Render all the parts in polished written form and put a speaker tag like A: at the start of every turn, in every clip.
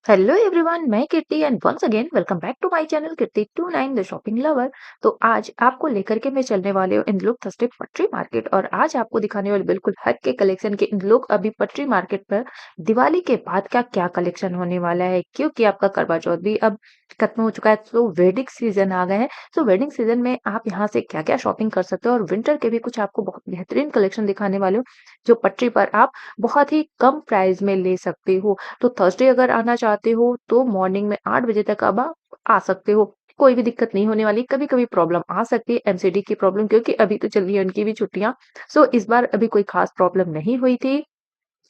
A: Hello everyone, मैं Kirti and once again welcome back to my channel Kirti 29 the shopping lover. तो आज आपको लेकर के मैं चलने वाले हूँ इन लोग थर्सडे पटरी मार्केट और आज आपको दिखाने वाले बिल्कुल हट के कलेक्शन के इन लोग अभी पटरी मार्केट पर दिवाली के बाद का क्या कलेक्शन होने वाला है, क्योंकि आपका करवा चौथ भी अब खत्म हो चुका है। तो वेडिंग सीजन आ गए हैं। तो वेडिंग सीजन में आप यहाँ से क्या क्या शॉपिंग कर सकते हो और विंटर के भी कुछ आपको बहुत बेहतरीन कलेक्शन दिखाने वाले हो जो पटरी पर आप बहुत ही कम प्राइस में ले सकते हो। तो थर्सडे अगर आना चाहते हो तो मॉर्निंग में 8 बजे तक अब आप आ सकते हो। कोई भी दिक्कत नहीं होने वाली। कभी-कभी प्रॉब्लम आ सकती है एमसीडी की प्रॉब्लम, क्योंकि अभी तो चल रही है उनकी भी छुट्टियाँ। सो इस बार अभी कोई खास प्रॉब्लम नहीं हुई थी।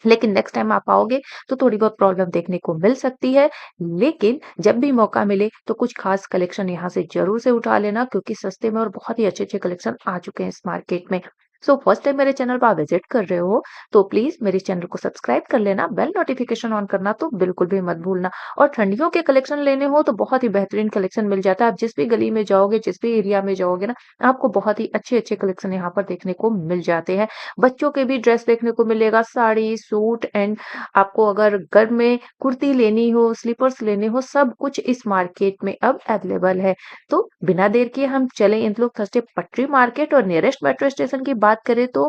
A: लेकिन नेक्स्ट टाइम आप आओगे तो थोड़ी बहुत प्रॉब्लम देखने को मिल सकती है। लेकिन जब भी मौका मिले तो कुछ खास कलेक्शन यहाँ से ज़रूर से उठा लेना, क्योंकि सस्ते में और बहुत ही अच्छे-अच्छे कलेक्शन आ चुके हैं इस मार्केट में। सो फर्स्ट टाइम मेरे चैनल पर आप विज़िट कर रहे हो तो प्लीज़ मेरे चैनल को सब्सक्राइब कर लेना, बेल नोटिफिकेशन ऑन करना तो बिल्कुल भी मत भूलना। और ठंडियों के कलेक्शन लेने हो तो बहुत ही बेहतरीन कलेक्शन मिल जाता है। आप जिस भी गली में जाओगे, जिस भी एरिया में जाओगे ना, आपको बहुत ही अच्छे-अच्छे कलेक्शन यहाँ पर देखने को मिल जाते हैं। बच्चों के भी ड्रेस देखने को मिलेगा, साड़ी, सूट एंड आपको अगर घर में कुर्ती लेनी हो, स्लीपर्स लेने हो, सब कुछ इस मार्केट में अब अवेलेबल है। तो बिना देर किए हम चलें इंदलोक थर्सडे पटरी मार्केट और नियरेस्ट मेट्रो स्टेशन की बात करें तो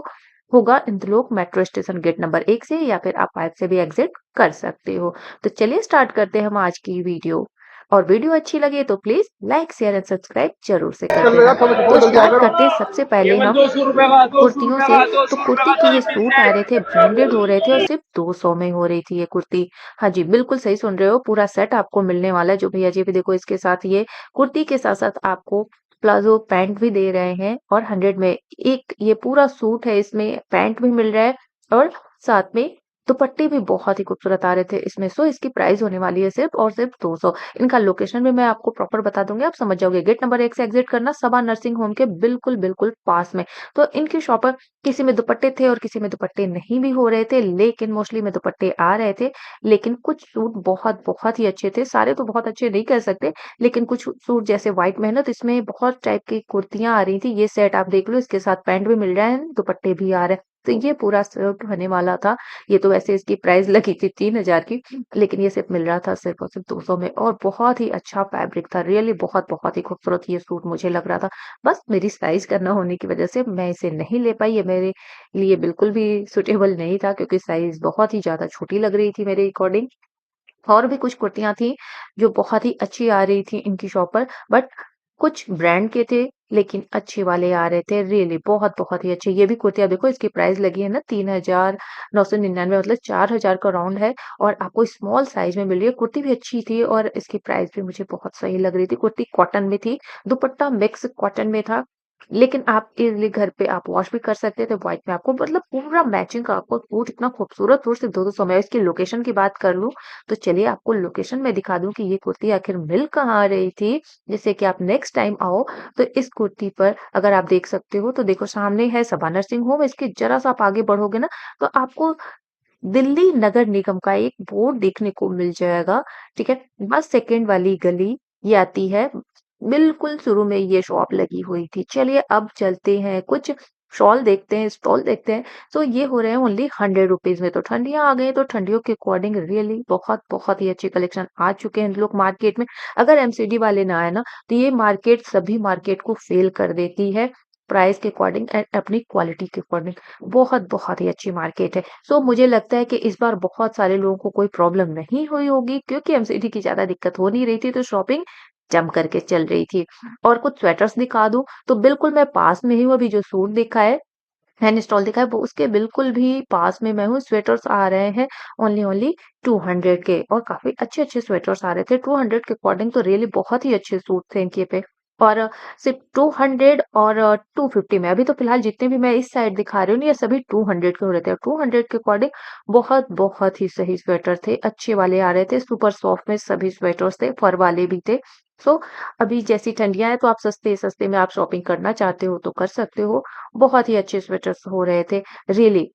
A: होगा इंदलोक मेट्रो स्टेशन गेट नंबर 1 से, या फिर आप 5 से भी एग्जिट कर सकते हो। तो चलिए स्टार्ट करते हैं हम आज की वीडियो। और वीडियो अच्छी लगे तो please like share and subscribe जरूर से कर
B: चल
A: देना।
B: रहा था मुझे
A: तो
B: बहुत जल्दी आ
A: स्टार्ट
B: गया।
A: करते हैं सबसे पहले
B: केवल
A: हम
B: 200 रुपए का, 200
A: कुर्तियों
B: रुपए
A: से।
B: का,
A: तो
B: 200 रुपए
A: कुर्ती
B: का
A: के
B: तो
A: ये
B: मिल
A: सूट आ रहे थे, ब्रांडेड हो रहे थे और
B: जाएगा।
A: सिर्फ 200 में हो रही थी ये कुर्ती। हाँ जी, बिल्कुल सही सुन रहे हो, पूरा सेट आपको मिलने वाला है। जो भैया जी भी देखो, इसके साथ ये कुर्ती के साथ साथ आपको प्लाजो पैंट भी दे रहे हैं और 100 में एक ये पूरा सूट है, इसमें पैंट भी मिल रहा है और साथ में दुपट्टे भी बहुत ही खूबसूरत आ रहे थे इसमें। सो इसकी प्राइस होने वाली है सिर्फ और सिर्फ 200। इनका लोकेशन भी मैं आपको प्रॉपर बता दूंगी, आप समझ जाओगे। गेट नंबर 1 से एग्जिट करना, सबा नर्सिंग होम के बिल्कुल बिल्कुल पास में। तो इनकी शॉप पर किसी में दुपट्टे थे और किसी में दुपट्टे नहीं भी हो रहे थे, लेकिन मोस्टली में दुपट्टे आ रहे थे। लेकिन कुछ सूट बहुत बहुत ही अच्छे थे, सारे तो बहुत अच्छे नहीं कह सकते, लेकिन कुछ सूट जैसे व्हाइट में है ना, तो इसमें बहुत टाइप की कुर्तियां आ रही थी। ये सेट आप देख लो, इसके साथ पैंट भी मिल रहा है, दुपट्टे भी आ रहे हैं। तो ये पूरा सेट होने वाला था। ये तो वैसे इसकी प्राइस लगी थी 3000 की, लेकिन ये सिर्फ मिल रहा था सिर्फ और सिर्फ 200 में। और बहुत ही अच्छा फैब्रिक था, रियली बहुत बहुत ही खूबसूरत ये सूट मुझे लग रहा था। बस मेरी साइज करना होने की वजह से मैं इसे नहीं ले पाई। ये मेरे लिए बिल्कुल भी सुटेबल नहीं था, क्योंकि साइज बहुत ही ज्यादा छोटी लग रही थी मेरे अकॉर्डिंग। और भी कुछ कुर्तियाँ थी जो बहुत ही अच्छी आ रही थी इनकी शॉप पर, बट कुछ ब्रांड के थे लेकिन अच्छे वाले आ रहे थे, रियली बहुत बहुत ही अच्छे। ये भी कुर्तियाँ देखो, इसकी प्राइस लगी है ना 3999, मतलब 4000 का राउंड है और आपको स्मॉल साइज में मिल रही है। कुर्ती भी अच्छी थी और इसकी प्राइस भी मुझे बहुत सही लग रही थी। कुर्ती कॉटन में थी, दुपट्टा मिक्स कॉटन में था, लेकिन आप इजीली घर पे आप वॉश भी कर सकते थे। व्हाइट में आपको मतलब पूरा मैचिंग का आपको सूट, इतना खूबसूरत सूट सिर्फ 200 में। इसकी लोकेशन की बात कर लूं तो चलिए आपको लोकेशन में दिखा दूं कि ये कुर्ती आखिर मिल कहाँ रही थी, जिससे कि आप नेक्स्ट टाइम आओ तो इस कुर्ती पर अगर आप देख सकते हो तो देखो, सामने है सबा नर्सिंग होम। इसके जरा सा आप आगे बढ़ोगे ना तो आपको दिल्ली नगर निगम का एक बोर्ड देखने को मिल जाएगा। ठीक है, बस सेकंड वाली गली ये आती है, बिल्कुल शुरू में ये शॉप लगी हुई थी। चलिए अब चलते हैं, कुछ शॉल देखते हैं, स्टॉल देखते हैं। तो ये हो रहे हैं ओनली 100 रुपीज में। तो ठंडियां आ गई तो ठंडियों के अकॉर्डिंग रियली बहुत बहुत ही अच्छे कलेक्शन आ चुके हैं इन लोग मार्केट में। अगर एमसीडी वाले ना आए ना तो ये मार्केट सभी मार्केट को फेल कर देती है, प्राइस के अकॉर्डिंग एंड अपनी क्वालिटी के अकॉर्डिंग। बहुत बहुत ही अच्छी मार्केट है। सो मुझे लगता है कि इस बार बहुत सारे लोगों को कोई प्रॉब्लम नहीं हुई होगी, क्योंकि एमसीडी की ज्यादा दिक्कत हो नहीं रही थी, तो शॉपिंग जम करके चल रही थी। और कुछ स्वेटर्स दिखा दूं तो बिल्कुल मैं पास में ही हूँ। अभी जो सूट दिखा है, मैंने स्टॉल दिखा है, वो उसके बिल्कुल भी पास में मैं हूँ। स्वेटर्स आ रहे हैं ओनली ओनली 200 के, और काफी अच्छे अच्छे स्वेटर्स आ रहे थे 200 के अकॉर्डिंग। तो रियली बहुत ही अच्छे सूट थे इनके पे। और सिर्फ 200 और 250 में। अभी तो फिलहाल जितने भी मैं इस साइड दिखा रही हूँ ना, ये सभी 200 के हो रहे थे। 200 के अकॉर्डिंग बहुत बहुत ही सही स्वेटर थे, अच्छे वाले आ रहे थे। सुपर सॉफ्ट में सभी स्वेटर्स थे, फर वाले भी थे। सो अभी जैसी ठंडियां हैं तो आप सस्ते सस्ते में आप शॉपिंग करना चाहते हो तो कर सकते हो। बहुत ही अच्छे स्वेटर्स हो रहे थे, रियली।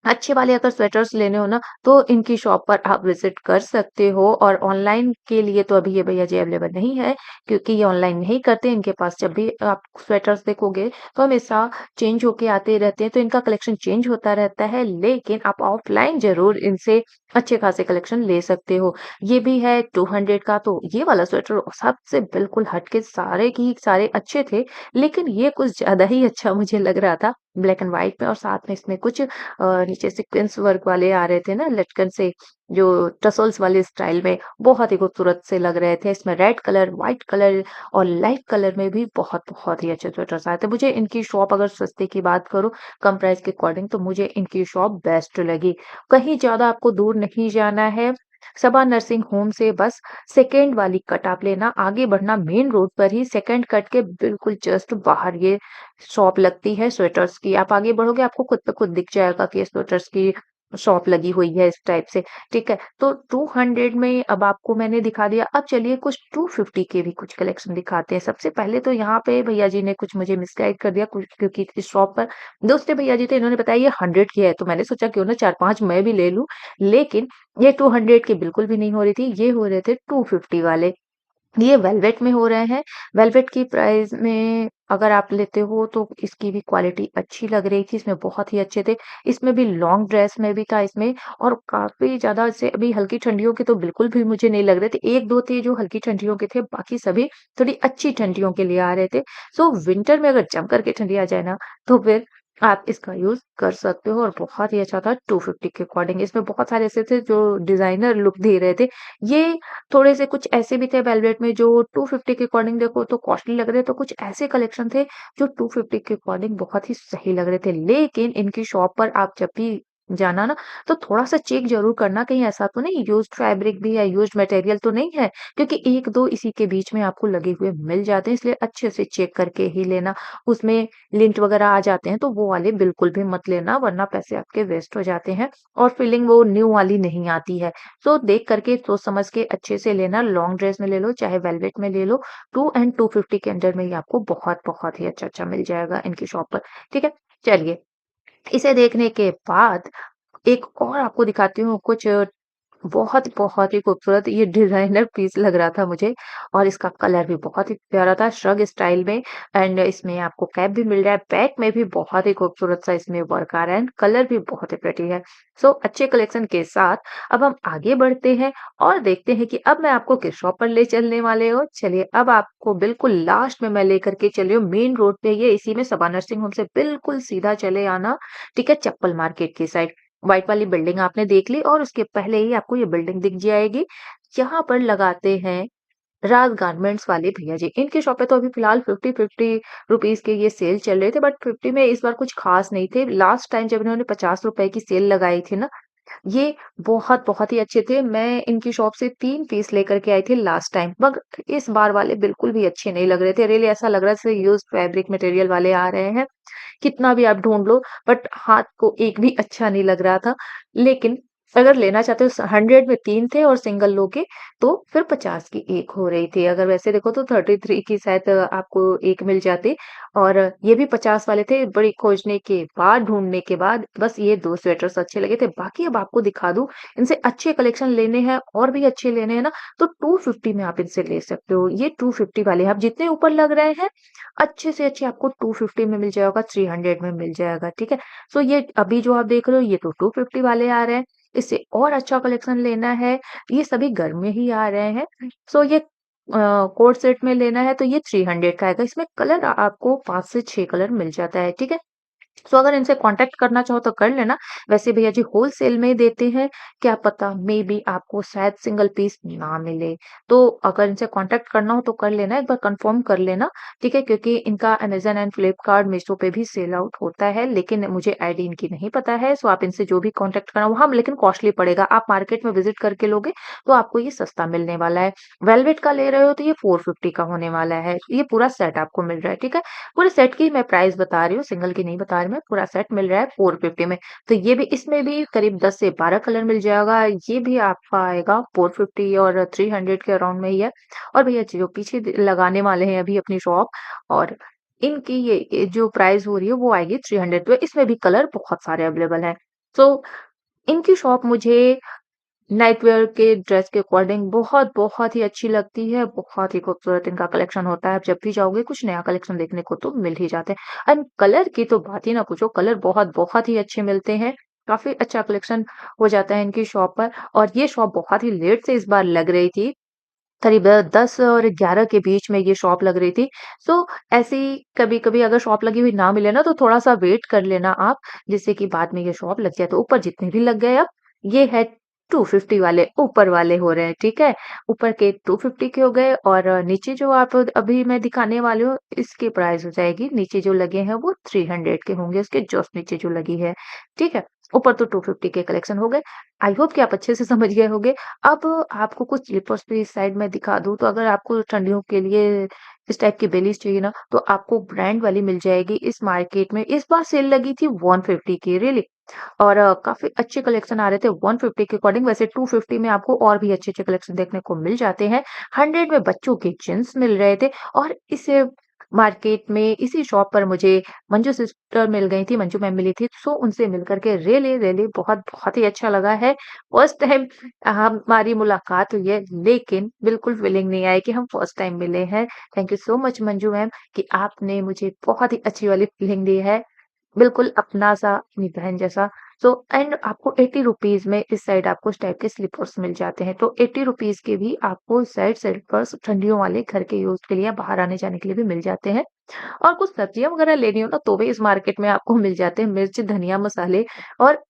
A: अच्छे वाले अगर स्वेटर्स लेने हो ना, तो इनकी शॉप पर आप विज़िट कर सकते हो और ऑनलाइन के लिए तो अभी ये भैया जी अवेलेबल नहीं है, क्योंकि ये ऑनलाइन नहीं करते। इनके पास जब भी आप स्वेटर्स देखोगे, तो हमेशा चेंज होके आते रहते हैं, तो इनका कलेक्शन चेंज होता रहता है, लेकिन आप ऑफलाइन ज़रूर इनसे अच्छे खासे कलेक्शन ले सकते हो। ये भी है 200 का, तो ये वाला स्वेटर सबसे बिल्कुल हट के सारे की सारे अच्छे थे, लेकिन ये कुछ ज़्यादा ही अच्छा मुझे लग रहा था, ब्लैक एंड व्हाइट में और साथ में इसमें कुछ नीचे सीक्वेंस वर्क वाले आ रहे थे ना लटकन से, जो टसल्स वाले स्टाइल में बहुत ही खूबसूरत से लग रहे थे। इसमें रेड कलर, व्हाइट कलर और लाइट कलर में भी बहुत ही अच्छे स्वेटर्स आए थे। मुझे इनकी शॉप अगर सस्ते की बात करूँ, कम प्राइस के अकॉर्डिंग, तो मुझे इनकी शॉप बेस्ट लगी। कहीं ज़्यादा आपको दूर नहीं जाना है, सबा नर्सिंग होम से बस सेकंड वाली कट आप लेना, आगे बढ़ना मेन रोड पर ही सेकंड कट के बिल्कुल जस्ट बाहर ये शॉप लगती है स्वेटर्स की। आप आगे बढ़ोगे आपको खुद ब खुद दिख जाएगा कि ये स्वेटर्स की शॉप लगी हुई है इस टाइप से, ठीक है? तो 200 में अब आपको मैंने दिखा दिया, अब चलिए कुछ 250 के भी कुछ कलेक्शन दिखाते हैं। सबसे पहले तो यहाँ पे भैया जी ने कुछ मुझे मिसगाइड कर दिया कुछ, क्योंकि इस शॉप पर दूसरे भैया जी थे, इन्होंने बताया ये 100 की है, तो मैंने सोचा क्यों ना 4-5 मैं भी ले लूँ, लेकिन ये 200 की बिल्कुल भी नहीं हो रही थी, ये हो रहे थे 250 वाले। ये वेलवेट में हो रहे हैं। वेलवेट की प्राइस में अगर आप लेते हो तो इसकी भी क्वालिटी अच्छी लग रही थी, इसमें बहुत ही अच्छे थे। इसमें भी लॉन्ग ड्रेस में भी था इसमें, और काफ़ी ज़्यादा जैसे अभी हल्की ठंडियों के तो बिल्कुल भी मुझे नहीं लग रहे थे। 1-2 थे जो हल्की ठंडियों के थे, बाकी सभी थोड़ी अच्छी ठंडियों के लिए आ रहे थे। सो विंटर में अगर जम करके ठंडी आ जाए ना, तो फिर आप इसका यूज़ कर सकते हो और बहुत ही अच्छा था 250 के अकॉर्डिंग। इसमें बहुत सारे ऐसे थे जो डिज़ाइनर लुक दे रहे थे। ये थोड़े से कुछ ऐसे भी थे वेलवेट में जो 250 के अकॉर्डिंग देखो तो कॉस्टली लग रहे थे, तो कुछ ऐसे कलेक्शन थे जो 250 के अकॉर्डिंग बहुत ही सही लग रहे थे। लेकिन इनकी शॉप पर आप जब भी जाना ना, तो थोड़ा-सा चेक ज़रूर करना कहीं ऐसा तो नहीं यूज्ड फैब्रिक भी है, यूज्ड मटेरियल तो नहीं है, क्योंकि 1-2 इसी के बीच में आपको लगे हुए मिल जाते हैं, इसलिए अच्छे से चेक करके ही लेना। उसमें लिंट वगैरह आ जाते हैं, तो वो वाले बिल्कुल भी मत लेना, वरना पैसे आपके वेस्ट हो जाते हैं और फीलिंग वो न्यू वाली नहीं आती है। तो देख करके सोच समझ के अच्छे से लेना, लॉन्ग ड्रेस में ले लो चाहे वेलवेट में ले लो, 2 एंड 250 के अंडर में ही आपको बहुत ही अच्छा मिल जाएगा इनकी शॉप पर, ठीक है? चलिए, इसे देखने के बाद एक और आपको दिखाती हूँ कुछ बहुत ही खूबसूरत ये डिज़ाइनर पीस लग रहा था मुझे, और इसका कलर भी बहुत ही प्यारा था श्रग स्टाइल में, एंड इसमें आपको कैप भी मिल रहा है, बैक में भी बहुत ही खूबसूरत सा इसमें वर्क आ रहा है एंड कलर भी बहुत ही प्रिटी है। सो अच्छे कलेक्शन के साथ अब हम आगे बढ़ते हैं और देखते हैं कि अब मैं आपको किस शॉप पर ले चलने वाले हो। चलिए, अब आपको बिल्कुल लास्ट में मैं लेकर के चली हूँ मेन रोड पे, ये इसी में सबा नर्सिंग होम से बिल्कुल सीधा चले आना, ठीक है? चप्पल मार्केट की साइड। व्हाइट वाली बिल्डिंग आपने देख ली और उसके पहले ही आपको ये बिल्डिंग दिख जाएगी। यहाँ पर लगाते हैं राज गारमेंट्स वाले भैया जी। इनकी शॉप पे तो अभी फिलहाल 50-50 रुपीज़ के ये सेल चल रहे थे, बट 50 में इस बार कुछ खास नहीं थे। लास्ट टाइम जब इन्होंने ₹50 की सेल लगाई थी ना, ये बहुत ही अच्छे थे। मैं इनकी शॉप से 3 पीस लेकर के आई थी लास्ट टाइम, मगर इस बार वाले बिल्कुल भी अच्छे नहीं लग रहे थे। रियली ऐसा लग रहा है जैसे यूज्ड फैब्रिक मटेरियल वाले आ रहे हैं। कितना भी आप ढूँढ लो, बट हाथ को एक भी अच्छा नहीं लग रहा था। लेकिन अगर लेना चाहते हो 100 में 3 थे और सिंगल लोगे तो फिर 50 की 1 हो रही थी। अगर वैसे देखो तो 33 की शायद आपको 1 मिल जाती, और ये भी 50 वाले थे। बड़ी खोजने के बाद, ढूँढने के बाद बस ये 2 स्वेटर्स अच्छे लगे थे। बाकी अब आपको दिखा दूँ, इनसे अच्छे कलेक्शन लेने हैं और भी अच्छे लेने हैं ना, तो 250 में आप इनसे ले सकते हो। ये 250 वाले हैं, अब जितने ऊपर लग रहे हैं अच्छे से अच्छे आपको 250 में मिल जाएगा, 300 में मिल जाएगा, ठीक है? सो ये अभी जो आप देख रहे हो ये तो 250 वाले आ रहे हैं। इससे और अच्छा कलेक्शन लेना है, ये सभी घर में ही आ रहे हैं। सो ये कोट सेट में लेना है तो ये 300 का आएगा। इसमें कलर आपको 5 से 6 कलर मिल जाता है, ठीक है? सो अगर इनसे कॉन्टैक्ट करना चाहो तो कर लेना। वैसे भैया जी होलसेल में ही देते हैं, क्या पता मे बी आपको शायद सिंगल पीस ना मिले। तो अगर इनसे कॉन्टैक्ट करना हो तो कर लेना, एक बार कन्फर्म कर लेना, ठीक है? क्योंकि इनका अमेज़न एंड फ्लिपकार्ट, मीशो पे भी सेल आउट होता है, लेकिन मुझे आईडी इनकी नहीं पता है। सो आप इनसे जो भी कॉन्टैक्ट करना हो, हाँ, लेकिन कॉस्टली पड़ेगा। आप मार्केट में विज़िट करके लोगे तो आपको ये सस्ता मिलने वाला है। वेलवेट का ले रहे हो तो ये 450 का होने वाला है। ये पूरा सेट आपको मिल रहा है, ठीक है? पूरे सेट की मैं प्राइस बता रही हूँ, सिंगल की नहीं बता रही मैं, पूरा सेट मिल रहा है 450 में। तो ये भी, इसमें भी करीब 10 से 12 कलर मिल जाएगा, ये भी आपका आएगा 450 और 300 के अराउंड में ही है। और भैया जी जो पीछे लगाने वाले हैं अभी अपनी शॉप, और इनकी ये जो प्राइस हो रही है वो आएगी 300 पे, इसमें भी कलर बहुत सारे अवेलेबल हैं। सो इनकी शॉप मुझे नाइट वियर के ड्रेस के अकॉर्डिंग बहुत ही अच्छी लगती है, बहुत ही खूबसूरत इनका कलेक्शन होता है। आप जब भी जाओगे कुछ नया कलेक्शन देखने को तो मिल ही जाते हैं। एंड कलर की तो बात ही ना पूछो, कलर बहुत ही अच्छे मिलते हैं। काफ़ी अच्छा कलेक्शन हो जाता है इनकी शॉप पर और ये शॉप बहुत ही लेट से इस बार लग रही थी। करीब 10 और 11 के बीच में ये शॉप लग रही थी। सो ऐसे ही कभी-कभी अगर शॉप लगी हुई ना मिले ना तो थोड़ा-सा वेट कर लेना आप, जिससे कि बाद में ये शॉप लग जाए। तो ऊपर जितने भी लग गए अब, ये है 250 वाले ऊपर वाले हो रहे हैं, ठीक है? ऊपर के 250 के हो गए और नीचे जो आप अभी मैं दिखाने वाली हूँ, इसकी प्राइस हो जाएगी, नीचे जो लगे हैं वो 300 के होंगे, उसके जस्ट नीचे जो लगी है, ठीक है? ऊपर तो 250 के कलेक्शन हो गए। आई होप कि आप अच्छे से समझ गए होंगे। अब आपको कुछ स्लीपर्स भी इस साइड में दिखा दूँ, तो अगर आपको ठंडियों के लिए इस टाइप की बेलीज़ चाहिए ना, तो आपको ब्रांड वाली मिल जाएगी इस मार्केट में। इस बार सेल लगी थी 150 की रियली और काफ़ी अच्छे कलेक्शन आ रहे थे 150 के अकॉर्डिंग। वैसे 250 में आपको और भी अच्छे-अच्छे कलेक्शन देखने को मिल जाते हैं। 100 में बच्चों के जीन्स मिल रहे थे और इस मार्केट में इसी शॉप पर मुझे मंजू सिस्टर मिल गई थी, मंजू मैम मिली थी, सो उनसे मिल कर के रियली बहुत ही अच्छा लगा है। फर्स्ट टाइम हमारी मुलाकात हुई है, लेकिन बिल्कुल फीलिंग नहीं आई कि हम फर्स्ट टाइम मिले हैं। Thank you so much Manju ma'am कि आपने मुझे बहुत ही अच्छी वाली फीलिंग दी है। बिल्कुल अपना-सा, अपनी बहन जैसा। सो एंड आपको 80 रुपीज़ में इस साइड आपको इस टाइप के स्लीपर्स मिल जाते हैं। तो 80 रुपीज़ के भी आपको इस साइड स्लीपर्स ठंडियों वाले घर के यूज़ के लिए या बाहर आने-जाने के लिए भी मिल जाते हैं। और कुछ सब्जियाँ वगैरह लेनी हो ना तो भी इस मार्केट में आपको मिल जाते हैं, मिर्च, धनिया, मसाले और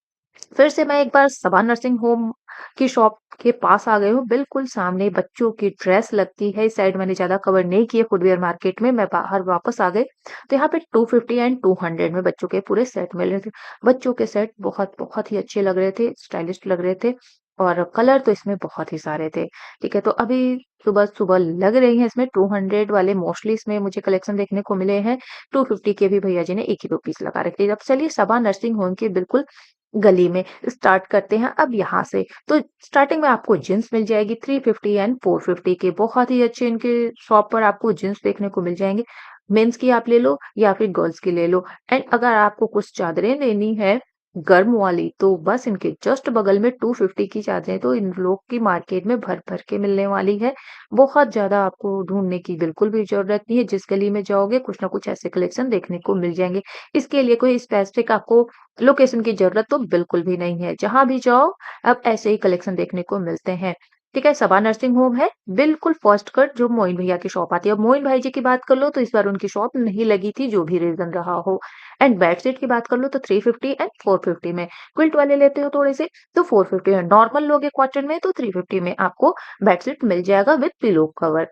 A: फिर से मैं एक बार सबा नर्सिंग होम की शॉप के पास आ गई हूँ, बिल्कुल सामने बच्चों की ड्रेस लगती है। इस साइड मैंने ज़्यादा कवर नहीं किए फुटवियर मार्केट में, मैं बाहर वापस आ गई। तो यहाँ पे 250 एंड 200 में बच्चों के पूरे सेट मिल रहे थे। बच्चों के सेट बहुत ही अच्छे लग रहे थे, स्टाइलिश लग रहे थे और कलर तो इसमें बहुत ही सारे थे। ठीक है, तो अभी सुबह-सुबह लग रही हैं इसमें 200 वाले मोस्टली इसमें मुझे कलेक्शन देखने को मिले हैं। 250 के भी भैया जी ने एक ही 2 पीस लगा रखे हैं। अब चलिए सबा नर्सिंग होम के बिल्कुल गली में स्टार्ट करते हैं अब यहाँ से। तो स्टार्टिंग में आपको जीन्स मिल जाएगी 350 एंड 450 के बहुत ही अच्छे इनके शॉप पर आपको जीन्स देखने को मिल जाएँगे। मेंस की आप ले लो या फिर गर्ल्स की ले लो एंड अगर आपको कुछ चादरें लेनी है गर्म वाली तो बस इनके जस्ट बगल में 250 की चादरें तो इन लोग की मार्केट में भर-भर के मिलने वाली है। बहुत ज़्यादा आपको ढूँढने की बिल्कुल भी ज़रूरत नहीं है। जिस गली में जाओगे कुछ ना कुछ ऐसे कलेक्शन देखने को मिल जाएँगे। इसके लिए कोई स्पेसिफिक आपको लोकेशन की ज़रूरत तो बिल्कुल भी नहीं है। जहाँ भी जाओ अब ऐसे ही कलेक्शन देखने को मिलते हैं। ठीक है, सबा नर्सिंग होम है, बिल्कुल फर्स्ट कट जो मोइन भैया की शॉप आती है। अब मोइन भाई जी की बात कर लो तो इस बार उनकी शॉप नहीं लगी थी, जो भी रीज़न रहा हो। एंड बेडशीट की बात कर लो तो 350 एंड 450 में। क्विल्ट वाले लेते हो थोड़े से तो 450 में। नॉर्मल लोगे कॉटन में तो 350 में आपको बेडशीट मिल जाएगा विद पिलो कवर।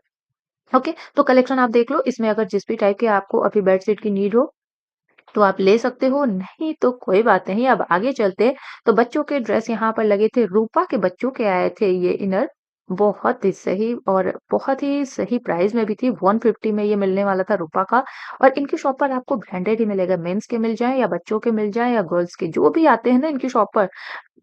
A: ओके, तो कलेक्शन आप देख लो, इसमें अगर जिस भी टाइप की आपको अभी बेडशीट की नीड हो तो आप ले सकते हो, नहीं तो कोई बात नहीं। अब आगे चलते हैं, तो बच्चों के ड्रेस यहाँ पर लगे थे, रूपा के बच्चों के आए थे ये इनर, बहुत ही सही और बहुत ही सही प्राइस में भी थी, 150 में ये मिलने वाला था रूपा का और इनकी शॉप पर आपको ब्रांडेड ही मिलेगा, मेंस के मिल जाएँ या बच्चों के मिल जाएँ या गर्ल्स के, जो भी आते हैं ना इनकी शॉप पर,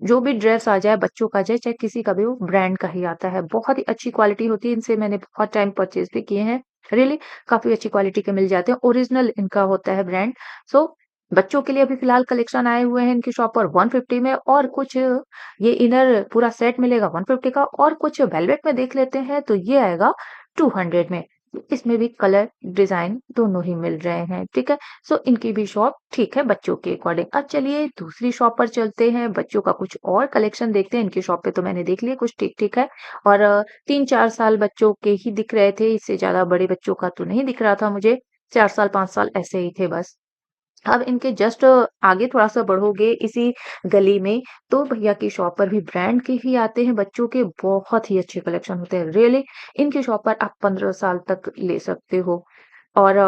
A: जो भी ड्रेस आ जाए, बच्चों का जाए, चाहे किसी का भी हो, ब्रांड का ही आता है। बहुत ही अच्छी क्वालिटी होती है, इनसे मैंने बहुत टाइम परचेज़ भी किए हैं। रियली काफ़ी अच्छी क्वालिटी के मिल जाते हैं, ओरिजिनल इनका होता है ब्रांड। सो बच्चों के लिए अभी फिलहाल कलेक्शन आए हुए हैं इनकी शॉप पर 150 में और कुछ ये इनर पूरा सेट मिलेगा 150 का और कुछ वेलवेट में देख लेते हैं, तो ये आएगा 200 में। इसमें भी कलर, डिज़ाइन दोनों ही मिल रहे हैं, ठीक है? सो इनकी भी शॉप ठीक है बच्चों के अकॉर्डिंग। अब चलिए दूसरी शॉप पर चलते हैं, बच्चों का कुछ और कलेक्शन देखते हैं। इनकी शॉप पे तो मैंने देख लिया कुछ ठीक-ठीक है और 3-4 साल बच्चों के ही दिख रहे थे, इससे ज़्यादा बड़े बच्चों का तो नहीं दिख रहा था मुझे। 4 साल, 5 साल ऐसे ही थे बस। अब इनके जस्ट आगे थोड़ा-सा बढ़ोगे इसी गली में, तो भैया की शॉप पर भी ब्रांड के ही आते हैं बच्चों के, बहुत ही अच्छे कलेक्शन होते हैं। रियली इनकी शॉप पर आप 15 साल तक ले सकते हो और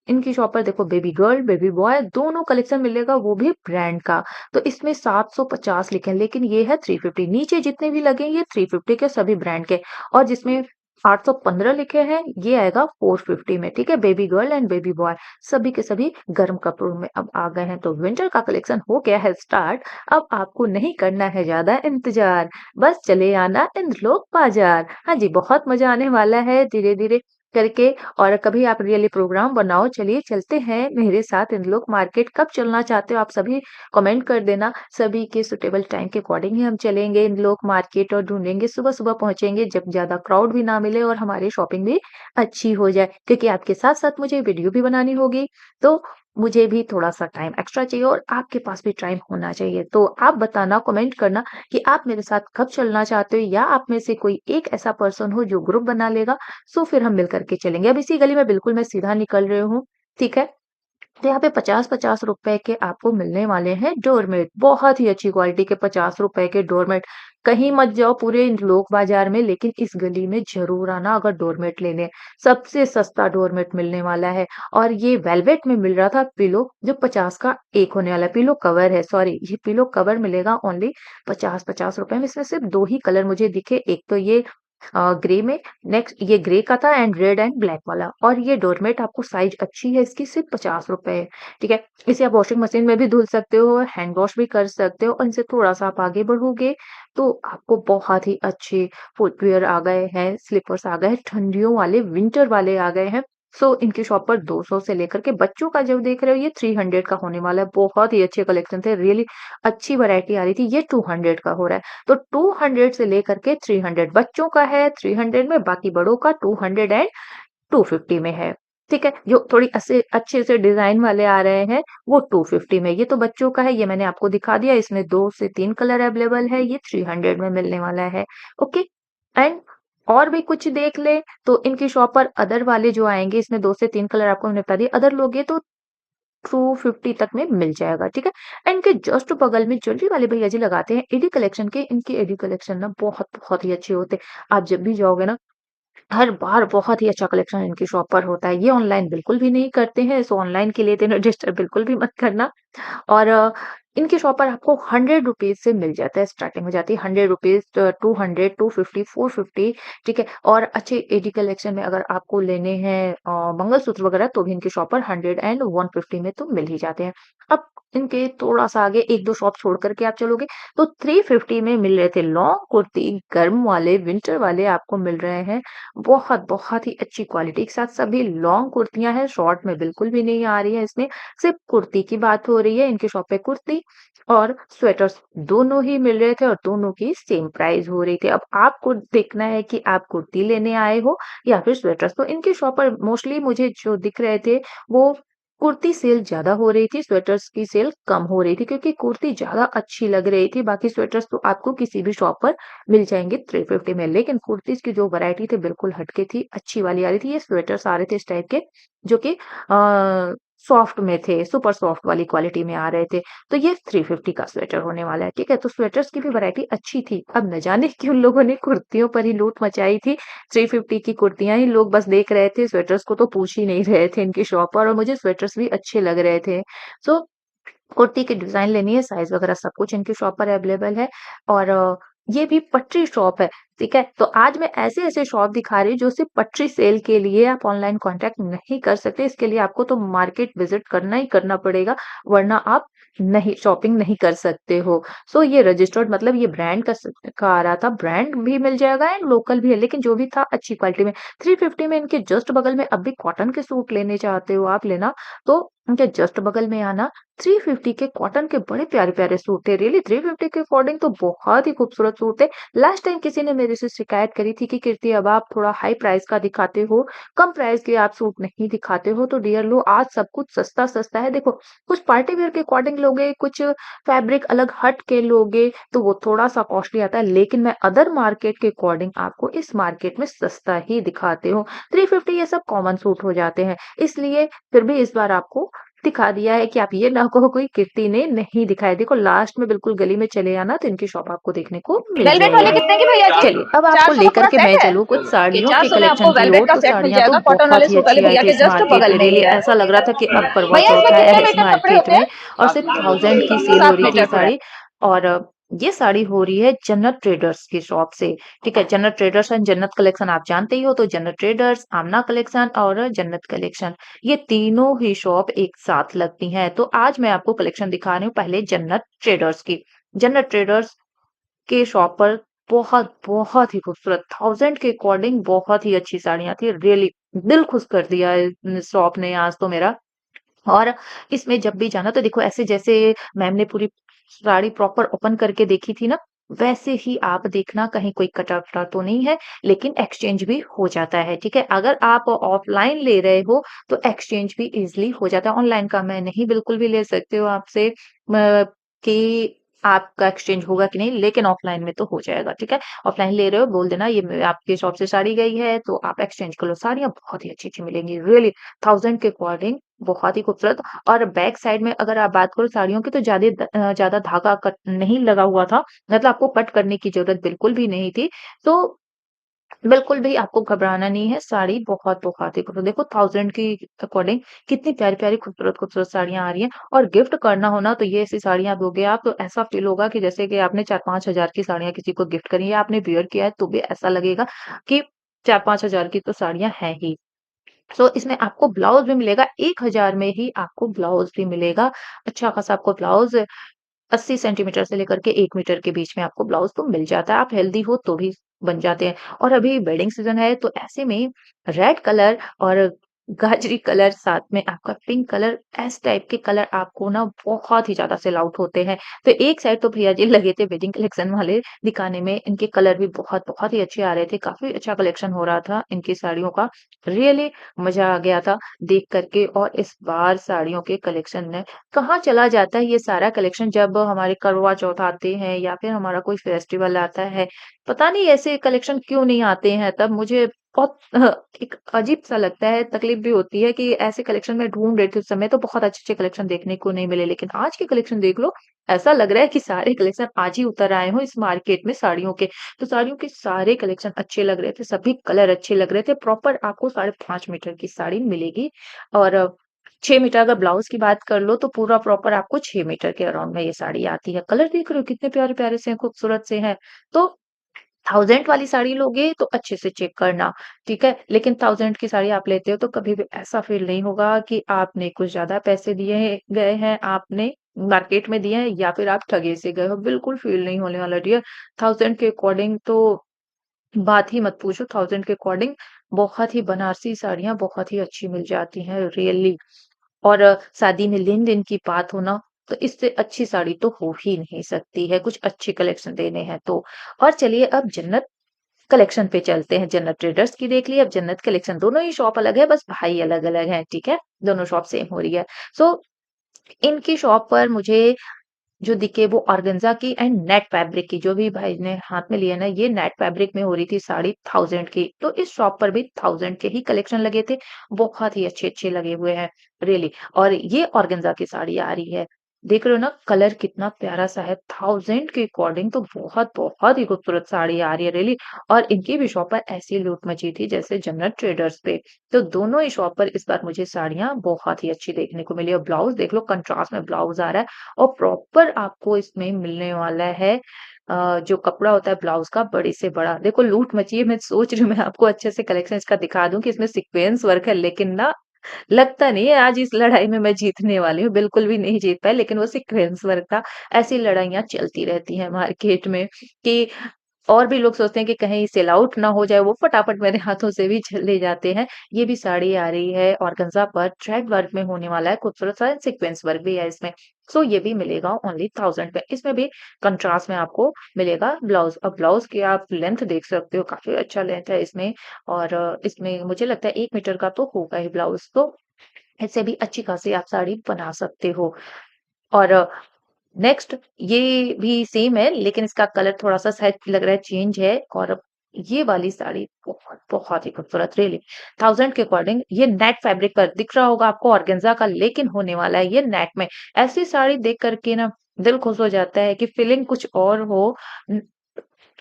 A: इनकी शॉप पर देखो बेबी गर्ल, बेबी बॉय दोनों कलेक्शन मिलेगा वो भी ब्रांड का। तो इसमें 750 लिखे हैं लेकिन ये है 350 नीचे जितने भी लगे हैं ये 350 के सभी ब्रांड के और जिसमें 815 लिखे हैं ये आएगा 450 में, ठीक है? Baby girl and baby boy सभी के सभी गर्म कपड़ों में अब आ गए हैं। तो विंटर का कलेक्शन हो गया है स्टार्ट, अब आपको नहीं करना है ज़्यादा इंतज़ार, बस चले आना इंद्रलोक बाज़ार। हाँ जी, बहुत मज़ा आने वाला है धीरे-धीरे करके और कभी आप रियली प्रोग्राम बनाओ। चलिए चलते हैं मेरे साथ इन लोग मार्केट। कब चलना चाहते हो आप सभी कमेंट कर देना। सभी के सूटेबल टाइम के अकॉर्डिंग ही हम चलेंगे इन लोग मार्केट और ढूँढेंगे। सुबह-सुबह पहुँचेंगे जब ज़्यादा क्राउड भी ना मिले और हमारी शॉपिंग भी अच्छी हो जाए। क्योंकि आपके साथ-साथ मुझे वीडियो भी बनानी होगी, तो मुझे भी थोड़ा-सा टाइम एक्स्ट्रा चाहिए और आपके पास भी टाइम होना चाहिए। तो आप बताना, कमेंट करना कि आप मेरे साथ कब चलना चाहते हो या आप में से कोई एक ऐसा पर्सन हो जो ग्रुप बना लेगा, सो फिर हम मिल कर के चलेंगे। अब इसी गली में बिल्कुल मैं सीधा निकल रही हूँ, ठीक है? तो यहाँ पे 50-50 रुपए के आपको मिलने वाले हैं डोरमेट। बहुत ही अच्छी क्वालिटी के 50 रुपए के डोरमेट। कहीं मत जाओ पूरे लोक बाजार में, लेकिन इस गली में ज़रूर आना अगर डोरमेट लेने। सबसे सस्ता डोरमेट मिलने वाला है और ये वेलवेट में मिल रहा था पिलो, जो 50 का 1 होने वाला है। पिलो कवर है, सॉरी, ये पिलो कवर मिलेगा ओनली 50-50 रुपए में। इसमें सिर्फ 2 ही कलर मुझे दिखे। एक तो ये ग्रे में, नेक्स्ट ये ग्रे का था एंड रेड एंड ब्लैक वाला। और ये डोरमेट आपको साइज अच्छी है इसकी, सिर्फ 50 रुपए है, ठीक है? इसे आप वॉशिंग मशीन में भी धुल सकते हो, हैंड वॉश भी कर सकते हो और इनसे थोड़ा-सा आप आगे बढ़ोगे तो आपको बहुत ही अच्छे फुटवियर आ गए हैं, स्लीपर्स आ गए हैं, ठंडियों वाले, विंटर वाले आ गए हैं। सो इनकी शॉप पर 200 से लेकर के बच्चों का जो देख रहे हो ये 300 का होने वाला है। बहुत ही अच्छे कलेक्शन थे, रियली अच्छी वैरायटी आ रही थी। ये 200 का हो रहा है। तो 200 से लेकर के 300 बच्चों का है 300 में, बाकी बड़ों का 200 एंड 250 में है। ठीक है? जो थोड़ी अच्छे से डिज़ाइन वाले आ रहे हैं, वो 250 में। ये तो बच्चों का है, ये मैंने आपको दिखा दिया। इसमें 2 से 3 कलर अवेलेबल है, ये 300 में मिलने वाला है। ओके? एंड और भी कुछ देख लें, तो इनकी शॉप पर अदर वाले जो आएँगे, इसमें 2 से 3 कलर आपको मैंने बता दिए। अदर लोगे तो 250 तक में मिल जाएगा, ठीक है? एंड इनके जस्ट बगल में ज्वेलरी वाले भैया जी लगाते हैं एडी कलेक्शन के। इनके एडी कलेक्शन ना बहुत ही अच्छे होते हैं। आप जब भी जाओगे ना, हर बार बहुत ही अच्छा कलेक्शन इनकी शॉप पर होता है। ये ऑनलाइन बिल्कुल भी नहीं करते हैं, सो ऑनलाइन के लिए तो रजिस्टर बिल्कुल भी मत करना। और इनकी शॉप पर आपको ₹100 से मिल जाता है, स्टार्टिंग हो जाती है ₹100, 200, 250, 450, ठीक है? और अच्छे एडी कलेक्शन में अगर आपको लेने हैं मंगलसूत्र वगैरह, तो भी इनकी शॉप पर 100 एंड 150 में तो मिल ही जाते हैं। अब इनके थोड़ा-सा आगे 1-2 शॉप छोड़ कर के आप चलोगे तो 350 में मिल रहे थे लॉन्ग कुर्ती, गर्म वाले, विंटर वाले आपको मिल रहे हैं। बहुत ही अच्छी क्वालिटी के साथ सभी लॉन्ग कुर्तियाँ हैं, शॉर्ट में बिल्कुल भी नहीं आ रही है इसमें। सिर्फ कुर्ती की बात हो रही है। इनकी शॉप पे कुर्ती और स्वेटर्स दोनों ही मिल रहे थे और दोनों की सेम प्राइस हो रही थी। अब आपको देखना है कि आप कुर्ती लेने आए हो या फिर स्वेटर्स। तो इनकी शॉप पर मोस्टली मुझे जो दिख रहे थे वो कुर्ती सेल ज़्यादा हो रही थी, स्वेटर्स की सेल कम हो रही थी, क्योंकि कुर्ती ज़्यादा अच्छी लग रही थी। बाकी स्वेटर्स तो आपको किसी भी शॉप पर मिल जाएँगे 350 में। लेकिन कुर्तीज़ की जो वैरायटी थी बिल्कुल हट के थी, अच्छी वाली आ रही थी। ये स्वेटर्स आ रहे थे इस टाइप के, जो कि सॉफ्ट में थे, सुपर सॉफ्ट वाली क्वालिटी में आ रहे थे। तो ये 350 का स्वेटर होने वाला है, ठीक है? तो स्वेटर्स की भी वैरायटी अच्छी थी। अब न जाने क्यों लोगों ने कुर्तियों पर ही लूट मचाई थी। 350 की कुर्तियाँ ही लोग बस देख रहे थे, स्वेटर्स को तो पूछ ही नहीं रहे थे इनकी शॉप पर। और मुझे स्वेटर्स भी अच्छे लग रहे थे। सो कुर्ती की डिज़ाइन लेनी है, साइज़ वगैरह सब कुछ इनकी शॉप पर अवेलेबल है। और ये भी पटरी शॉप है, ठीक है? तो आज मैं ऐसे-ऐसे शॉप दिखा रही हूँ जो सिर्फ़ पटरी सेल के लिए, आप ऑनलाइन कॉन्टैक्ट नहीं कर सकते। इसके लिए आपको तो मार्केट विज़िट करना ही करना पड़ेगा, वरना आप नहीं शॉपिंग नहीं कर सकते हो। सो ये रजिस्टर्ड, मतलब ये ब्रांड का आ रहा था, ब्रांड भी मिल जाएगा एंड लोकल भी है, लेकिन जो भी था अच्छी क्वालिटी में। 350 में इनके जस्ट बगल में, अब भी कॉटन के सूट लेने चाहते हो आप लेना, तो इनके जस्ट बगल में आना। 350 के कॉटन के बड़े प्यारे-प्यारे सूट थे। रियली 350 के अकॉर्डिंग तो बहुत ही खूबसूरत सूट थे। लास्ट टाइम किसी ने मेरे से शिकायत करी थी कि कीर्ति, अब आप थोड़ा हाई प्राइस का दिखाते हो, कम प्राइस के आप सूट नहीं दिखाते हो। तो डियर लो, आज सब कुछ सस्ता-सस्ता है। देखो, कुछ पार्टी वियर के अकॉर्डिंग लोगे, कुछ फैब्रिक अलग हट के लोगे, तो वो थोड़ा-सा कॉस्टली आता है। लेकिन मैं अदर मार्केट के अकॉर्डिंग आपको इस मार्केट में सस्ता ही दिखाती हूँ। 350 ये सब कॉमन सूट हो जाते हैं। इसलिए फिर भी इस बार आपको दिखा दिया है कि आप ये ना कहो कोई कीर्ति ने नहीं दिखाया। देखो, लास्ट में बिल्कुल गली में चले आना तो इनकी शॉप आपको देखने को मिल
B: वेलवेट वाले
A: जाएगी।
B: कितने की भैया जी?
A: चलिए, अब आपको
B: 400 का
A: लेकर
B: पूरा
A: के
B: सेट
A: मैं
B: है
A: चलूँ कुछ
B: कि
A: साड़ियों के
B: 400 में
A: कलेक्शन
B: आपको
A: की ओर।
B: वेलवेट का
A: तो
B: सेट मिल
A: साड़ियाँ तो
B: जाएगा कॉटन वाले
A: बहुत ही
B: सूट वाले
A: अच्छी आई
B: भैया
A: थी
B: के
A: इस
B: जस्ट
A: मार्केट
B: बगल
A: में।
B: में ही
A: रियली
B: है।
A: ऐसा लग रहा था कि अब करवा
B: भैया
A: चौथ
B: इसमें
A: है
B: कितने
A: इस
B: मीटर कपड़े
A: मार्केट
B: होते
A: में।
B: हैं?
A: और सिर्फ 1000 की सेल हो
B: 7
A: रही थी
B: मीटर पूरे।
A: साड़ी। और ये साड़ी हो रही है जन्नत ट्रेडर्स की शॉप से, ठीक है? जन्नत ट्रेडर्स एंड जन्नत कलेक्शन आप जानते ही हो। तो जन्नत ट्रेडर्स, आमना कलेक्शन और जन्नत कलेक्शन, ये तीनों ही शॉप एक साथ लगती हैं। तो आज मैं आपको कलेक्शन दिखा रही हूँ पहले जन्नत ट्रेडर्स की। जन्नत ट्रेडर्स के शॉप पर बहुत ही खूबसूरत 1000 के अकॉर्डिंग बहुत ही अच्छी साड़ियाँ थी, रियली दिल खुश कर दिया है शॉप ने आज तो मेरा। और इसमें जब भी जाना तो देखो ऐसे जैसे मैम ने पूरी साड़ी प्रॉपर ओपन करके देखी थी ना, वैसे ही आप देखना कहीं कोई कटा-वटा तो नहीं है, लेकिन एक्सचेंज भी हो जाता है, ठीक है? अगर आप ऑफलाइन ले रहे हो, तो एक्सचेंज भी ईज़िली हो जाता है। ऑनलाइन का मैं नहीं बिल्कुल भी ले सकते हो आपसे कि आपका एक्सचेंज होगा कि नहीं, लेकिन ऑफलाइन में तो हो जाएगा, ठीक है? ऑफलाइन ले रहे हो, बोल देना ये आपके शॉप से साड़ी गई है, तो आप एक्सचेंज कर लो। साड़ियाँ बहुत ही अच्छी-अच्छी मिलेंगी, रियली 1000 के अकॉर्डिंग बहुत ही खूबसूरत और बैक साइड में अगर आप बात करो साड़ियों की तो ज़्यादा धागा कट नहीं लगा हुआ था, मतलब आपको कट करने की ज़रूरत बिल्कुल भी नहीं थी। तो बिल्कुल भी आपको घबराना नहीं है, साड़ी बहुत ही खूबसूरत देखो 1000 की अकॉर्डिंग कितनी प्यारी-प्यारी, खूबसूरत-खूबसूरत साड़ियाँ आ रही हैं और गिफ्ट करना हो ना तो ये ऐसी साड़ियाँ दोगे आप तो ऐसा फ़ील होगा कि जैसे कि आपने 4-5 हज़ार की साड़ियाँ किसी को गिफ्ट करी है, आपने वियर किया है तो भी ऐसा लगेगा कि 4-5 हज़ार की तो साड़ियाँ हैं ही। सो इसमें आपको ब्लाउज़ भी मिलेगा, 1000 में ही आपको ब्लाउज़ भी मिलेगा। अच्छा खासा आपको ब्लाउज़ 80 सेंटीमीटर से लेकर के 1 मीटर के बीच में आपको ब्लाउज़ तो मिल जाता है। आप हेल्दी हो तो भी बन जाते हैं और अभी वेडिंग सीज़न है तो ऐसे में रेड कलर और गाजरी कलर साथ में आपका पिंक कलर इस टाइप के कलर आपको ना बहुत ही ज़्यादा सेल आउट होते हैं। तो एक साइड तो भैया जी लगे थे वेडिंग कलेक्शन वाले दिखाने में, इनके कलर भी बहुत ही अच्छे आ रहे थे। काफ़ी अच्छा कलेक्शन हो रहा था इनकी साड़ियों का। रियली मज़ा आ गया था देख कर के और इस बार साड़ियों के कलेक्शन ने कहाँ चला जाता है ये सारा कलेक्शन जब हमारे करवा चौथ आते हैं या फिर हमारा कोई फेस्टिवल आता है। पता नहीं ऐसे कलेक्शन क्यों नहीं आते हैं तब मुझे बहुत एक अजीब-सा लगता है, तकलीफ भी होती है कि ऐसे कलेक्शन मैं ढूँढ रही थी उस समय तो बहुत अच्छे-अच्छे कलेक्शन देखने को नहीं मिले। लेकिन आज के कलेक्शन देख लो, ऐसा लग रहा है कि सारे कलेक्शन आज ही उतर आए हों इस मार्केट में साड़ियों के। तो साड़ियों के सारे कलेक्शन अच्छे लग रहे थे, सभी कलर अच्छे लग रहे थे। प्रॉपर आपको 5.5 मीटर की साड़ी मिलेगी और 6 मीटर अगर ब्लाउज़ की बात कर लो तो पूरा प्रॉपर आपको 6 मीटर के अराउंड में ये साड़ी आती है। कलर देख रहे हो कितने प्यारे-प्यारे से हैं, खूबसूरत से हैं। तो 1000 वाली साड़ी लोगे तो अच्छे से चेक करना, ठीक है? लेकिन 1000 की साड़ी आप लेते हो तो कभी भी ऐसा फ़ील नहीं होगा कि आपने कुछ ज़्यादा पैसे गए हैं, आपने मार्केट में दिए हैं या फिर आप ठगे से गए हो, बिल्कुल फ़ील नहीं होने वाला डियर। 1000 के अकॉर्डिंग तो बात ही मत पूछो 1000 के अकॉर्डिंग बहुत ही बनारसी साड़ियाँ बहुत ही अच्छी मिल जाती हैं रियली। और शादी में लेन-देन की बात हो ना, तो इससे अच्छी साड़ी तो हो ही नहीं सकती है, कुछ अच्छे कलेक्शन देने हैं तो। और चलिए अब जन्नत कलेक्शन पे चलते हैं, जन्नत ट्रेडर्स की देख ली, अब जन्नत कलेक्शन दोनों ही शॉप अलग है, बस भाई अलग-अलग हैं, ठीक है? दोनों शॉप सेम हो रही है। सो इनकी शॉप पर मुझे जो दिखे वो ऑर्गेन्जा की एंड नेट फैब्रिक की, जो भी भाई ने हाथ में लिया ना ये नेट फैब्रिक में हो रही थी साड़ी 1000 की। तो इस शॉप पर भी 1000 के ही कलेक्शन लगे थे, बहुत ही अच्छे-अच्छे लगे हुए हैं, रियली। और ये ऑर्गेन्जा की साड़ी आ रही है। देख रहे हो ना कलर कितना प्यारा-सा है, 1000 के अकॉर्डिंग तो बहुत ही खूबसूरत साड़ी आ रही है, रियली। और इनकी भी शॉप पर ऐसी लूट मची थी जैसे जन्नत ट्रेडर्स पे। तो दोनों ही शॉप पर इस बार मुझे साड़ियाँ बहुत ही अच्छी देखने को मिली और ब्लाउज़ देख लो कंट्रास्ट में ब्लाउज़ आ रहा है। और प्रॉपर आपको इसमें मिलने वाला है जो कपड़ा होता है ब्लाउज़ का बड़े से बड़ा। देखो लूट मची है मैं सोच रही हूँ मैं आपको अच्छे से कलेक्शन इसका दिखा दूँ कि इसमें सीक्वेंस वर्क है लेकिन ना लगता नहीं है आज इस लड़ाई में मैं जीतने वाली हूँ, बिल्कुल भी नहीं जीत पाई लेकिन वो सीक्वेंस वर्क था। ऐसी लड़ाइयाँ चलती रहती हैं मार्केट में कि और भी लोग सोचते हैं कि कहीं सेल आउट ना हो जाए, वो फटाफट मेरे हाथों से भी चले जाते हैं। ये भी साड़ी आ रही है ऑर्गेन्जा पर थ्रेड वर्क में होने वाला है, खूबसूरत-सा सीक्वेंस वर्क भी है इसमें। सो ये भी मिलेगा ओनली 1000 में। इसमें भी कंट्रास्ट में आपको मिलेगा ब्लाउज़। अब ब्लाउज़ की आप लेंथ देख सकते हो, काफ़ी अच्छा लेंथ है इसमें और इसमें मुझे लगता है 1 मीटर का तो होगा ही ब्लाउज़ तो इससे भी अच्छी खासी आप साड़ी बना सकते हो। और नेक्स्ट ये भी सेम है लेकिन इसका कलर थोड़ा-सा शायद लग रहा है चेंज है और ये वाली साड़ी बहुत ही खूबसूरत रियली 1000 के अकॉर्डिंग ये नेट फैब्रिक पर दिख रहा होगा आपको ऑर्गेन्जा का लेकिन होने वाला है ये नेट में। ऐसी साड़ी देख कर के ना दिल खुश हो जाता है कि फीलिंग कुछ और हो न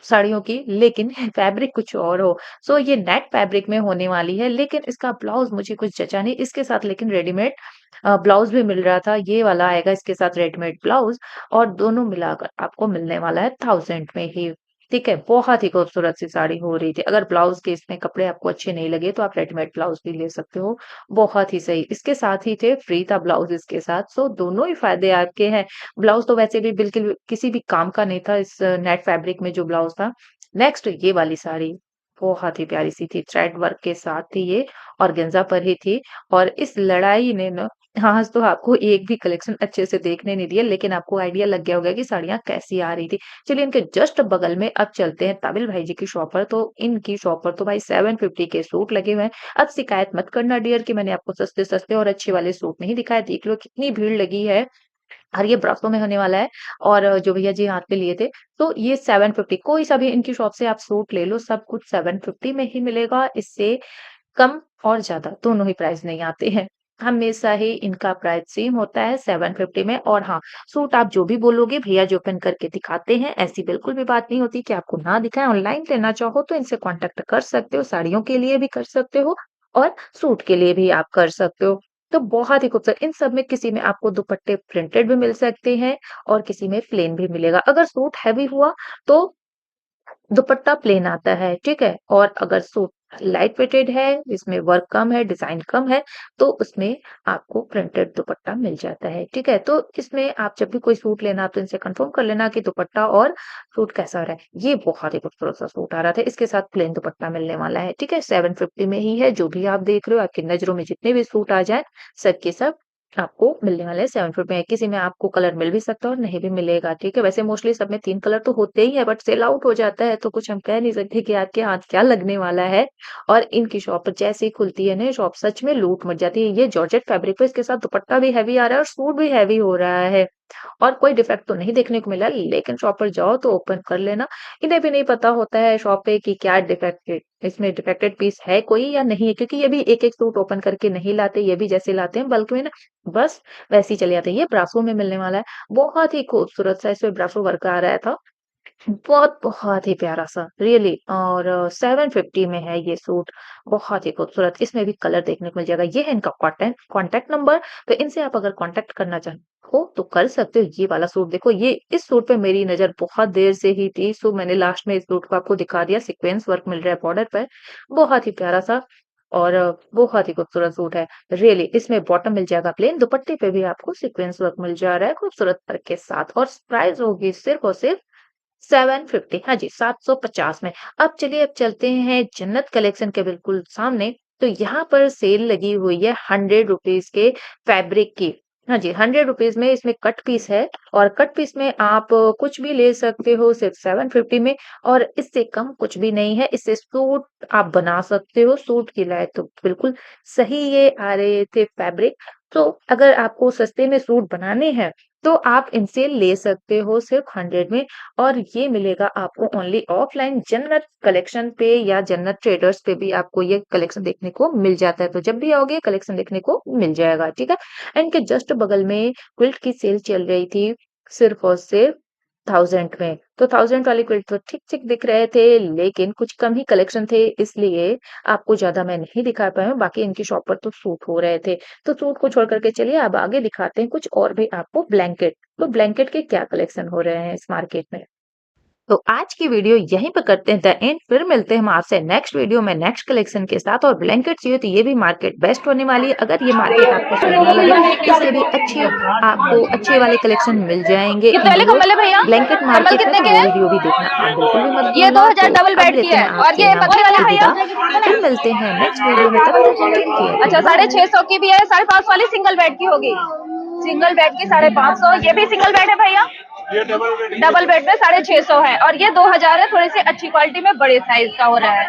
A: साड़ियों की लेकिन फैब्रिक कुछ और हो। सो ये नेट फैब्रिक में होने वाली है लेकिन इसका ब्लाउज़ मुझे कुछ जचा नहीं। इसके साथ लेकिन रेडीमेड ब्लाउज़ भी मिल रहा था। ये वाला आएगा इसके साथ रेडीमेड ब्लाउज़ और दोनों मिलाकर आपको मिलने वाला है 1000 में ही। ठीक है? बहुत ही खूबसूरत सी साड़ी हो रही थी। अगर ब्लाउज़ के इसमें कपड़े आपको अच्छे नहीं लगे तो आप रेडीमेड ब्लाउज़ भी ले सकते हो। बहुत ही सही। इसके साथ ही थे फ्री था ब्लाउज़ इसके साथ। सो दोनों ही फ़ायदे आपके हैं। ब्लाउज़ तो वैसे भी बिल्कुल किसी भी काम का नहीं था इस नेट फैब्रिक में जो ब्लाउज़ था। नेक्स्ट ये वाली साड़ी बहुत ही प्यारी सी थी, थ्रेड वर्क के साथ थी ये, ऑर्गेन्जा पर ही थी और इस लड़ाई ने ना आज तो आपको एक भी कलेक्शन अच्छे से देखने नहीं दिया, लेकिन आपको आइडिया लग गया होगा कि साड़ियाँ कैसी आ रही थी। चलिए इनके जस्ट बगल में अब चलते हैं ताबिल भाई जी की शॉप पर, तो इनकी शॉप पर तो भाई 750 के सूट लगे हुए हैं। अब शिकायत मत करना डियर कि मैंने आपको सस्ते-सस्ते और अच्छे वाले सूट नहीं दिखाए, देख लो कितनी भीड़ लगी है और ये ब्रासो में होने वाला है और जो भैया जी हाथ पे लिए थे, तो ये 750 कोई सा भी इनकी शॉप से आप सूट ले लो, सब कुछ 750 में ही मिलेगा, इससे कम और ज़्यादा दोनों ही प्राइस नहीं आते हैं। हमेशा ही इनका प्राइस सेम होता है 750 में और हाँ, सूट आप जो भी बोलोगे भैया जो पहन करके दिखाते हैं, ऐसी बिल्कुल भी बात नहीं होती कि आपको ना दिखाएँ। ऑनलाइन लेना चाहो तो इनसे कॉन्टैक्ट कर सकते हो, साड़ियों के लिए भी कर सकते हो और सूट के लिए भी आप कर सकते हो। तो बहुत ही खूबसूरत इन सब में किसी में आपको दुपट्टे प्रिंटेड भी मिल सकते हैं और किसी में प्लेन भी मिलेगा। अगर सूट हेवी हुआ तो दुपट्टा प्लेन आता है, ठीक है? और अगर सूट लाइट वेटेड है, इसमें वर्क कम है, डिज़ाइन कम है, तो उसमें आपको प्रिंटेड दुपट्टा मिल जाता है, ठीक है? तो इसमें आप जब भी कोई सूट लेना तो इनसे कन्फर्म कर लेना कि दुपट्टा और सूट कैसा आ रहा है। ये बहुत ही खूबसूरत सा सूट आ रहा था, इसके साथ प्लेन दुपट्टा मिलने वाला है, ठीक है? 750 में ही है, जो भी आप देख रहे हो, आपकी नज़रों में जितने भी सूट आ जाएँ, सब के सब आपको मिलने वाले हैं 750 में। किसी में आपको कलर मिल भी सकता है और नहीं भी मिलेगा, ठीक है? वैसे मोस्टली सब में 3 कलर तो होते ही हैं बट सेल आउट हो जाता है तो कुछ हम कह नहीं सकते कि आपके हाथ क्या लगने वाला है। और इनकी शॉप जैसे ही खुलती है ना ये शॉप सच में लूट मच जाती है। ये जॉर्जेट फैब्रिक पे इसके साथ दुपट्टा भी हेवी आ रहा है और सूट भी हेवी हो रहा है। और कोई डिफेक्ट तो नहीं देखने को मिला, लेकिन शॉप पर जाओ तो ओपन कर लेना। इन्हें भी नहीं पता होता है शॉप पे कि क्या डिफेक्टेड इसमें डिफेक्टेड पीस है कोई या नहीं है, क्योंकि ये भी एक-एक सूट ओपन करके नहीं लाते, ये भी जैसे लाते हैं बल्क में ना, बस वैसे ही चले जाते हैं। ये ब्रासो में मिलने वाला है, बहुत ही खूबसूरत सा इसमें ब्रासो वर्क आ रहा था। बहुत ही प्यारा-सा रियली और 750 में है ये सूट, बहुत ही खूबसूरत। इसमें भी कलर देखने को मिल जाएगा। ये है इनका कॉन्टैक्ट नंबर, तो इनसे आप अगर कॉन्टैक्ट करना चाहें हो तो कर सकते हो। ये वाला सूट देखो, ये इस सूट पे मेरी नज़र बहुत देर से ही थी, सो मैंने लास्ट में इस सूट को आपको दिखा दिया। सीक्वेंस वर्क मिल रहा है बॉर्डर पर, बहुत ही प्यारा-सा और बहुत ही खूबसूरत सूट है। रियली इसमें बॉटम मिल जाएगा प्लेन, दुपट्टे पे भी आपको सीक्वेंस वर्क मिल जा रहा है खूबसूरत वर्क के साथ और प्राइस होगी सिर्फ़ और सिर्फ 750 हाँ जी, 750 में। अब चलिए अब चलते हैं जन्नत कलेक्शन के बिल्कुल सामने, तो यहाँ पर सेल लगी हुई है 100 रुपीज़ के फैब्रिक की। हाँ जी, 100 रुपीज़ में इसमें कट पीस है और कट पीस में आप कुछ भी ले सकते हो सिर्फ 750 में और इससे कम कुछ भी नहीं है। इससे सूट आप बना सकते हो, सूट की लायक तो बिल्कुल सही ये आ रहे थे फैब्रिक। तो अगर आपको सस्ते में सूट बनाने हैं, तो आप इनसे ले सकते हो सिर्फ 100 में और ये मिलेगा आपको ओनली ऑफलाइन जन्नत कलेक्शन पे या जन्नत ट्रेडर्स पे भी आपको ये कलेक्शन देखने को मिल जाता है। तो जब भी आओगे कलेक्शन देखने को मिल जाएगा, ठीक है? इनके जस्ट बगल में क्विल्ट की सेल चल रही थी सिर्फ और सिर्फ 1000 में। तो 1000 वाले क्विल्ट तो ठीक-ठीक दिख रहे थे, लेकिन कुछ कम ही कलेक्शन थे इसलिए आपको ज़्यादा मैं नहीं दिखा पाई हूँ। बाकी इनकी शॉप पर तो सूट हो रहे थे। तो सूट को छोड़ कर के चलिए अब आगे दिखाते हैं कुछ और भी आपको ब्लैंकेट। तो ब्लैंकेट के क्या कलेक्शन हो रहे हैं इस मार्केट में? तो आज की वीडियो यहीं पे करते हैं द एंड, फिर मिलते हैं हम आपसे नेक्स्ट वीडियो में नेक्स्ट कलेक्शन के साथ। और ब्लैंकेट चाहिए तो ये भी मार्केट बेस्ट होने वाली है। अगर ये मार्केट आपको सही ना लगे, इससे भी अच्छे आपको अच्छे वाले कलेक्शन मिल जाएंगे
B: कितने
A: इन
B: वाले
A: वो
B: कम्बल है भैया?
A: ब्लैंकेट
B: कम्बल
A: मार्केट में,
B: कितने
A: तो
B: के
A: वो
B: हैं?
A: वीडियो भी देखना आप बिल्कुल भी मत
B: ये
A: भूलना।
B: 2000
A: तो
B: डबल
A: अब
B: बेड की
A: लेते
B: है
A: हैं
B: और
A: आपसे
B: ये
A: हम
B: पतले वाले भैया?
A: अलविदा, फिर मिलते हैं नेक्स्ट वीडियो में। तब तक टेक केयर,
B: अच्छा,
A: गुड बाय।
B: 650 की भी है, 550 वाली सिंगल बेड की होगी। सिंगल बेड की 550, ये भी सिंगल बेड है भैया। डबल बेड में 650 है और ये 2000 है, थोड़ी सी अच्छी क्वालिटी में बड़े साइज का हो रहा है।